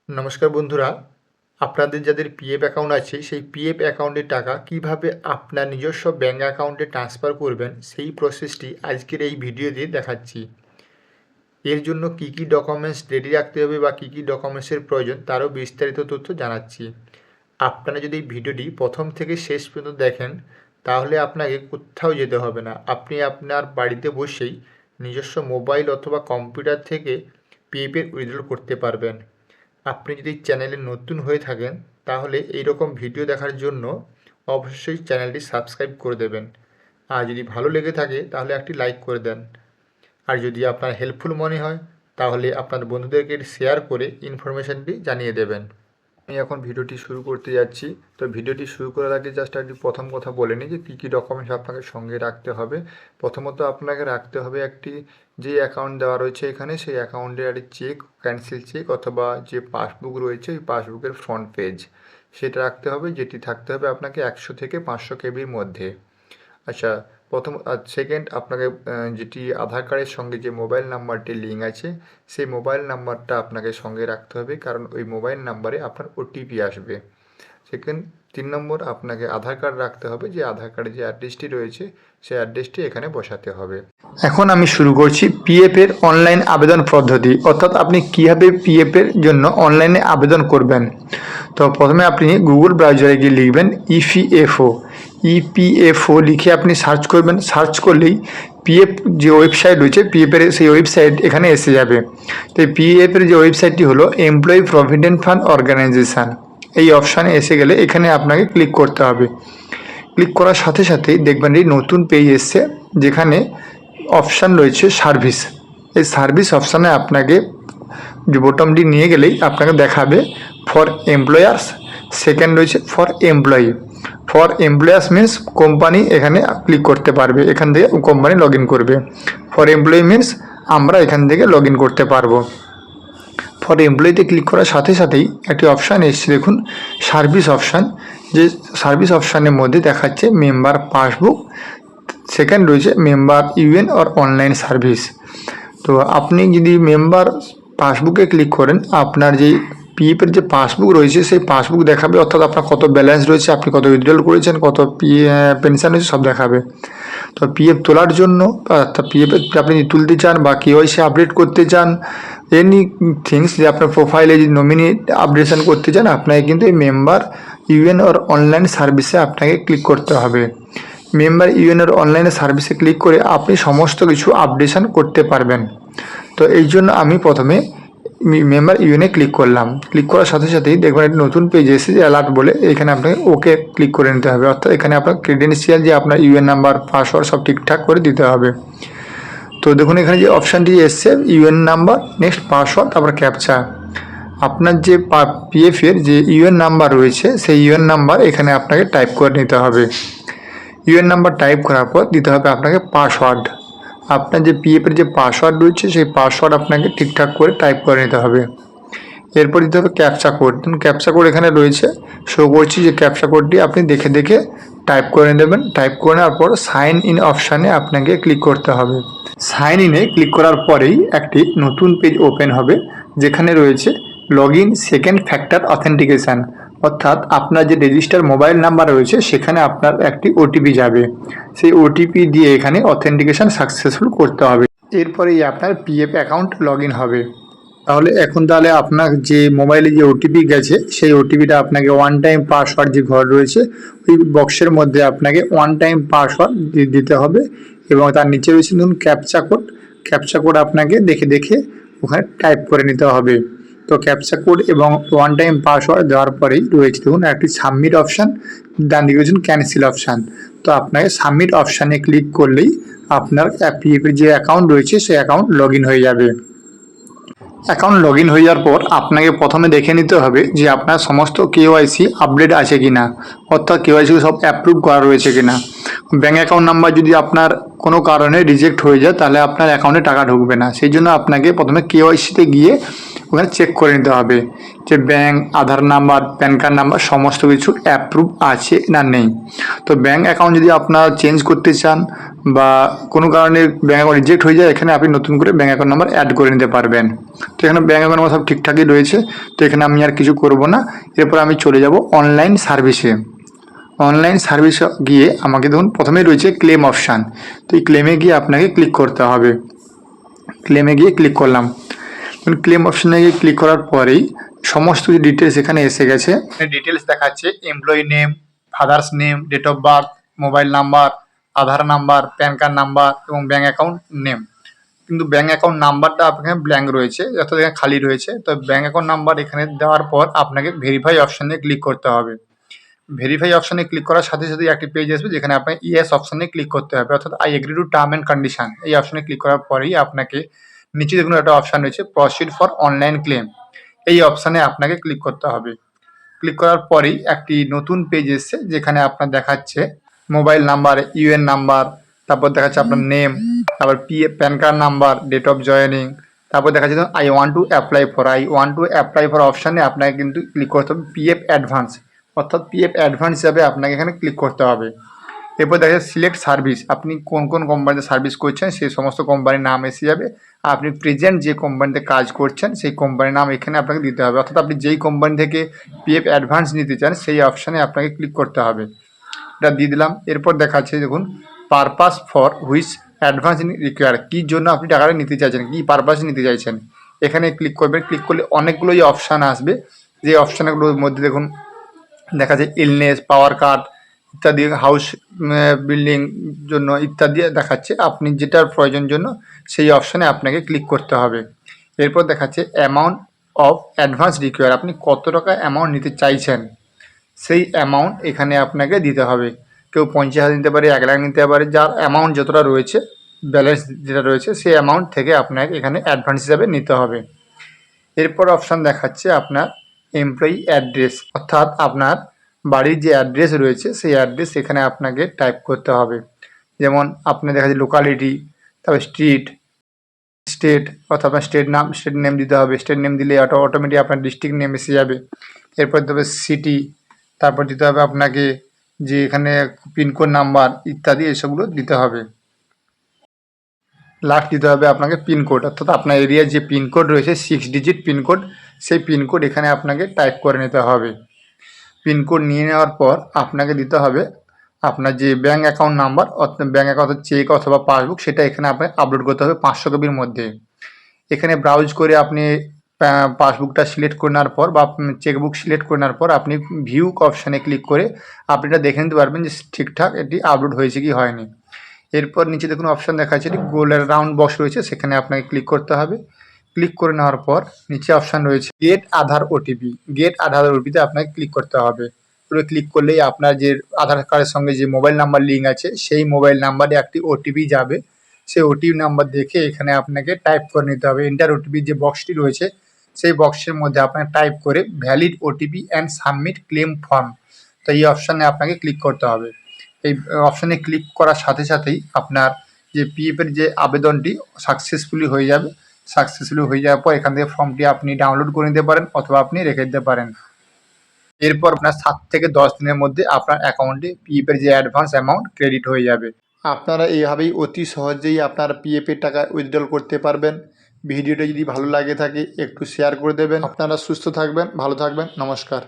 নমস্কার বন্ধুরা, আপনাদের যাদের পিএফ অ্যাকাউন্ট আছে সেই পিএফ অ্যাকাউন্টের টাকা কিভাবে আপনার নিজস্ব ব্যাঙ্ক অ্যাকাউন্টে ট্রান্সফার করবেন সেই প্রসেসটি আজকের এই ভিডিওতে দেখাচ্ছি। এর জন্য কী কী ডকুমেন্টস রেডি রাখতে হবে বা কী কী ডকুমেন্টসের প্রয়োজন তারও বিস্তারিত তথ্য জানাচ্ছি। আপনারা যদি এই ভিডিওটি প্রথম থেকে শেষ পর্যন্ত দেখেন তাহলে আপনাকে কোথাও যেতে হবে না, আপনি আপনার বাড়িতে বসেই নিজস্ব মোবাইল অথবা কম্পিউটার থেকে পিএফের উইথড্র করতে পারবেন। আপনি যদি চ্যানেলে নতুন হয়ে থাকেন তাহলে এইরকম ভিডিও দেখার জন্য অবশ্যই চ্যানেলটি সাবস্ক্রাইব করে দেবেন, আর যদি ভালো লেগে থাকে তাহলে একটি লাইক করে দেন, আর যদি আপনার হেল্পফুল মনে হয় তাহলে আপনার বন্ধুদেরকে শেয়ার করে ইনফরমেশানটি জানিয়ে দেবেন। আমি এখন ভিডিওটি শুরু করতে যাচ্ছি। তো ভিডিওটি শুরু করার আগে জাস্ট একটি প্রথম কথা বলে নিই যে কী কী ডকুমেন্টস আপনাকে সঙ্গে রাখতে হবে। প্রথমত আপনাকে রাখতে হবে একটি যে অ্যাকাউন্ট দেওয়া রয়েছে এখানে সেই অ্যাকাউন্টের একটি চেক, ক্যান্সেল চেক অথবা যে পাসবুক রয়েছে ওই পাসবুকের ফ্রন্ট পেজ সেটা রাখতে হবে, যেটি থাকতে হবে আপনাকে 100 থেকে 500 কেবির মধ্যে। আচ্ছা, প্রথম সেকেন্ড আপনাকে যেটি আধার কার্ডের সঙ্গে যে মোবাইল নাম্বারটি লিঙ্ক আছে সেই মোবাইল নাম্বারটা আপনাকে সঙ্গে রাখতে হবে, কারণ ওই মোবাইল নাম্বারে আপনার ওটিপি আসবে। সেকেন্ড 3 নম্বর আপনাকে আধার কার্ড রাখতে হবে, যে আধার কার্ডে যে অ্যাড্রেসটি রয়েছে সেই অ্যাড্রেসটি এখানে বসাতে হবে। এখন আমি শুরু করছি পিএফের অনলাইন আবেদন পদ্ধতি, অর্থাৎ আপনি কীভাবে পিএফের জন্য অনলাইনে আবেদন করবেন। তো প্রথমে আপনি গুগল ব্রাউজারে গিয়ে লিখবেন ইপিএফও লিখে আপনি সার্চ করবেন। সার্চ করলেই পিএফ যে ওয়েবসাইট রয়েছে পিএফের সেই ওয়েবসাইট এখানে এসে যাবে। তো পিএফের যে ওয়েবসাইটটি হলো এমপ্লয়ি প্রভিডেন্ট ফান্ড অর্গানাইজেশান। এই অপশানে এসে গেলে এখানে আপনাকে ক্লিক করতে হবে। ক্লিক করার সাথে সাথেই দেখবেন এই নতুন পেজ এসছে, যেখানে অপশান রয়েছে সার্ভিস। এই সার্ভিস অপশানে আপনাকে যে বোতামটি নিয়ে গেলেই আপনাকে দেখাবে ফর এমপ্লয়ার্স, সেকেন্ড রয়েছে for employee. For employers means company এখানে ক্লিক করতে পারবে, এখান থেকে কোম্পানি লগ ইন করবে। ফর এমপ্লয়ি মিনস আমরা এখান থেকে লগ ইন করতে পারবো। ফর এমপ্লয়িতে ক্লিক করার সাথে সাথেই একটি অপশান এসছে, দেখুন সার্ভিস অপশান। যে সার্ভিস অপশানের মধ্যে দেখাচ্ছে মেম্বার পাসবুক, সেকেন্ড রয়েছে member UN or online service. তো আপনি যদি মেম্বার পাসবুকে ক্লিক করেন আপনার যে পিএফের যে পাসবুক রয়েছে সেই পাসবুক দেখাবে, অর্থাৎ আপনার কত ব্যালেন্স রয়েছে, আপনি কত উইথড্রল করেছেন, কত পেনশন রয়েছে সব দেখাবে। তো পিএফ তোলার জন্য অর্থাৎ পিএফ আপনি যদি তুলতে চান বা কেওয়াইসি আপডেট করতে চান, এনি থিংস যে আপনার প্রোফাইলে যদি নমিনি আপডেশন করতে চান আপনাকে কিন্তু এই মেম্বার ইউএন ওর অনলাইন সার্ভিসে আপনাকে ক্লিক করতে হবে। মেম্বার ইউএনের অনলাইনে সার্ভিসে ক্লিক করে আপনি সমস্ত কিছু আপডেশন করতে পারবেন। তো এই জন্য আমি প্রথমে মেম্বার ইউএনে ক্লিক করলাম। ক্লিক করার সাথে সাথেই দেখবেন একটা নতুন পেজ এসে যে অ্যালার্ট বলে, এখানে আপনাকে ওকে ক্লিক করে নিতে হবে, অর্থাৎ এখানে আপনার ক্রেডেন্সিয়াল যে আপনার ইউএন নাম্বার পাসওয়ার্ড সব ঠিকঠাক করে দিতে হবে। তো দেখুন এখানে যে অপশানটি এসছে ইউএন নাম্বার, নেক্সট পাসওয়ার্ড, তারপর ক্যাপচা। আপনার যে পিএফের যে ইউএন নাম্বার রয়েছে সেই ইউএন নাম্বার এখানে আপনাকে টাইপ করে নিতে হবে। ইউএন নাম্বার টাইপ করার পর দিতে হবে আপনাকে পাসওয়ার্ড। আপনার যে পিএফের যে পাসওয়ার্ড রয়েছে সেই পাসওয়ার্ড আপনাকে ঠিকঠাক করে টাইপ করে নিতে হবে। এরপর দিতে হবে ক্যাপচা কোড। ক্যাপচা কোড এখানে রয়েছে, শো করছি যে ক্যাপচা কোডটি আপনি দেখে দেখে টাইপ করে দেবেন। টাইপ করে নেওয়ার পর সাইন ইন অপশানে আপনাকে ক্লিক করতে হবে। সাইন ইনে ক্লিক করার পরেই একটি নতুন পেজ ওপেন হবে, যেখানে রয়েছে log in second factor authentication, অর্থাৎ আপনার যে রেজিস্টার মোবাইল নাম্বার রয়েছে সেখানে আপনার একটি ওটিপি যাবে। সেই ওটিপি দিয়ে এখানে অথেন্টিকেশান সাকসেসফুল করতে হবে। এরপরেই আপনার পিএফ অ্যাকাউন্ট লগ ইন হবে। তাহলে আপনার যে মোবাইলে যে ওটিপি গেছে সেই ওটিপিটা আপনাকে ওয়ান টাইম পাসওয়ার্ড যে ঘর রয়েছে ওই বক্সের মধ্যে আপনাকে ওয়ান টাইম পাসওয়ার্ড দিতে হবে, এবং তার নিচে রয়েছে ধরুন ক্যাপচা কোড। ক্যাপচা কোড আপনাকে দেখে দেখে ওখানে টাইপ করে নিতে হবে। তো ক্যাপচা কোড এবং ওয়ান টাইম পাসওয়ার্ড দেওয়ার পরেই রয়েছে দেখুন একটি সাবমিট অপশান, ডান দিকে রয়েছে ক্যান্সেল অপশান। তো আপনাকে সাবমিট অপশানে ক্লিক করলেই আপনার পিএফের যে অ্যাকাউন্ট রয়েছে সেই অ্যাকাউন্ট লগ ইন হয়ে যাবে। অ্যাকাউন্ট লগ ইন হয়ে যাওয়ার পর আপনাকে প্রথমে দেখে নিতে হবে যে আপনার সমস্ত কেওয়াইসি আপডেট আছে কি না, অর্থাৎ কেওয়াইসি সব অ্যাপ্রুভ করা রয়েছে কি না। ব্যাঙ্ক অ্যাকাউন্ট নাম্বার যদি আপনার কোনো কারণে রিজেক্ট হয়ে যায় তাহলে আপনার অ্যাকাউন্টে টাকা ঢুকবে না। সেই জন্য আপনাকে প্রথমে কেওয়াইসিতে গিয়ে ওখানে চেক করে নিতে হবে যে ব্যাঙ্ক, আধার নাম্বার, প্যান কার্ড নাম্বার সমস্ত কিছু অ্যাপ্রুভ আছে না নেই। তো ব্যাঙ্ক অ্যাকাউন্ট যদি আপনারা চেঞ্জ করতে চান বা কোনো কারণে ব্যাঙ্ক অ্যাকাউন্ট রিজেক্ট হয়ে যায়, এখানে আপনি নতুন করে ব্যাঙ্ক অ্যাকাউন্ট নাম্বার অ্যাড করে নিতে পারবেন। তো এখানে ব্যাঙ্ক অ্যাকাউন্ট নাম্বার সব ঠিকঠাকই রয়েছে। তো এখানে আমি আর কিছু করব না, এরপর আমি চলে যাব অনলাইন সার্ভিসে। অনলাইন সার্ভিস গিয়ে আমাকে দেখুন প্রথমেই রয়েছে ক্লেম অপশান। তো এই ক্লেমে গিয়ে আপনাকে ক্লিক করতে হবে। ক্লেমে গিয়ে ক্লিক করলাম। ক্লেম অপশানে গিয়ে ক্লিক করার পরেই সমস্ত ডিটেলস এখানে এসে গেছে। ডিটেলস দেখাচ্ছে employee name, father's name, date of birth, mobile number, Aadhaar number, PAN card number এবং ব্যাঙ্ক অ্যাকাউন্ট নেম। কিন্তু ব্যাঙ্ক অ্যাকাউন্ট নাম্বারটা আপনার ব্ল্যাঙ্ক রয়েছে, অর্থাৎ এখানে খালি রয়েছে। তো ব্যাঙ্ক অ্যাকাউন্ট নাম্বার এখানে দেওয়ার পর আপনাকে ভেরিফাই অপশানে ক্লিক করতে হবে। ভেরিফাই অপশানে ক্লিক করার সাথে সাথে একটি পেজ আসবে যেখানে আপনার ইয়েস অপশানে ক্লিক করতে হবে, অর্থাৎ I agree to term and condition. এই অপশানে ক্লিক করার পরেই আপনাকে নিচে দেখুন একটা অপশান রয়েছে প্রসিড ফর অনলাইন ক্লেম। এই অপশানে আপনাকে ক্লিক করতে হবে। ক্লিক করার পরেই একটি নতুন পেজ এসছে যেখানে আপনার দেখাচ্ছে মোবাইল নাম্বার, ইউএন নাম্বার, তারপর দেখাচ্ছে আপনার নেম, তারপর PAN card number, date of joining, তারপর দেখাচ্ছে I want to apply for অপশানে আপনাকে কিন্তু ক্লিক করতে হবে পিএফ অ্যাডভান্স, অর্থাৎ পিএফ অ্যাডভান্স হিসাবে আপনাকে এখানে ক্লিক করতে হবে। এরপর দেখা যাচ্ছে সিলেক্ট সার্ভিস, আপনি কোন কোন কোম্পানিতে সার্ভিস করছেন সেই সমস্ত কোম্পানির নাম এসে যাবে। আপনি প্রেজেন্ট যে কোম্পানিতে কাজ করছেন সেই কোম্পানির নাম এখানে আপনাকে দিতে হবে, অর্থাৎ আপনি যেই কোম্পানি থেকে পিএফ অ্যাডভান্স নিতে চান সেই অপশানে আপনাকে ক্লিক করতে হবে। এটা দিয়ে দিলাম। এরপর দেখাচ্ছে দেখুন purpose for which advance require, কী জন্য আপনি টাকাটা নিতে চাইছেন, কী পারপাসে নিতে চাইছেন, এখানে ক্লিক করবেন। ক্লিক করলে অনেকগুলোই অপশান আসবে, যে অপশানগুলোর মধ্যে দেখুন দেখা যায় ইলনেস, পাওয়ার কাট ইত্যাদি, হাউস বিল্ডিং জন্য ইত্যাদি দেখাচ্ছে। আপনি যেটার প্রয়োজন জন্য সেই অপশানে আপনাকে ক্লিক করতে হবে। এরপর দেখাচ্ছে অ্যামাউন্ট অফ অ্যাডভান্স রিকোয়ার, আপনি কত টাকা অ্যামাউন্ট নিতে চাইছেন সেই অ্যামাউন্ট এখানে আপনাকে দিতে হবে। কেউ 50,000 নিতে পারে, 1 লাখ নিতে পারে, যার অ্যামাউন্ট যতটা রয়েছে, ব্যালেন্স যেটা রয়েছে সেই অ্যামাউন্ট থেকে আপনাকে এখানে অ্যাডভান্স হিসাবে নিতে হবে। এরপর অপশান দেখাচ্ছে আপনার এমপ্লয়ি অ্যাড্রেস, অর্থাৎ আপনার বাড়ির যে অ্যাড্রেস রয়েছে সেই অ্যাড্রেস এখানে আপনাকে টাইপ করতে হবে। যেমন আপনার দেখা যাচ্ছে লোকালিটি, তারপর স্টেট, অর্থাৎ আপনার স্টেট নেম দিতে হবে। স্টেট নেম দিলে অটোমেটিক আপনার ডিস্ট্রিক্ট নেম এসে যাবে। এরপর দিতে হবে সিটি, তারপর দিতে হবে আপনাকে যে এখানে পিনকোড নাম্বার ইত্যাদি এসবগুলো দিতে হবে। লাস্ট দিতে হবে আপনাকে পিনকোড, অর্থাৎ আপনার এরিয়ার যে পিনকোড রয়েছে 6 ডিজিট পিনকোড, সেই পিনকোড এখানে আপনাকে টাইপ করে নিতে হবে। পিনকোড নিয়ে নেওয়ার পর আপনাকে দিতে হবে আপনার যে ব্যাঙ্ক অ্যাকাউন্ট নাম্বার, অর্থাৎ ব্যাঙ্ক অ্যাকাউন্ট চেক অথবা পাসবুক, সেটা এখানে আপনাকে আপলোড করতে হবে 500 কপির মধ্যে। এখানে ব্রাউজ করে আপনি পাসবুকটা সিলেক্ট করে নেওয়ার পর বা চেকবুক সিলেক্ট করে নেওয়ার পর আপনি ভিউ অপশানে ক্লিক করে আপনি এটা দেখে নিতে পারবেন যে ঠিকঠাক এটি আপলোড হয়েছে কি হয়নি। এরপর নিচে দেখুন অপশান দেখা যাচ্ছে গোলের রাউন্ড বক্স রয়েছে, সেখানে আপনাকে ক্লিক করতে হবে। ক্লিক করে নেওয়ার পর নিচে অপশান রয়েছে গেট আধার ওটিপি, গেট আধার ওটিপিতে আপনাকে ক্লিক করতে হবে। পুরো ক্লিক করলেই আপনার যে আধার কার্ডের সঙ্গে যে মোবাইল নাম্বার লিঙ্ক আছে সেই মোবাইল নাম্বারে একটি ওটিপি যাবে। সেই ওটিপি নাম্বার দেখে এখানে আপনাকে টাইপ করে নিতে হবে। এন্টার ওটিপি যে বক্সটি রয়েছে সেই বক্সের মধ্যে আপনাকে টাইপ করে valid OTP and submit claim form, তো এই অপশানে আপনাকে ক্লিক করতে হবে। এই অপশানে ক্লিক করার সাথে সাথেই আপনার যে পিএফের যে আবেদনটি সাকসেসফুলি হয়ে যাবে। সাকসেসফুলি হয়ে যাওয়ার পর এখান থেকে ফর্মটি আপনি ডাউনলোড করে নিতে পারেন অথবা আপনি রেখে দিতে পারেন। এরপর আপনার 7 থেকে 10 দিনের মধ্যে আপনার অ্যাকাউন্টে পিএফের যে অ্যাডভান্স অ্যামাউন্ট ক্রেডিট হয়ে যাবে। আপনারা এইভাবেই অতি সহজেই আপনার পিএফের টাকা উইথড্রল করতে পারবেন। ভিডিওটা যদি ভালো লাগে থাকে একটু শেয়ার করে দেবেন। আপনারা সুস্থ থাকবেন, ভালো থাকবেন, নমস্কার।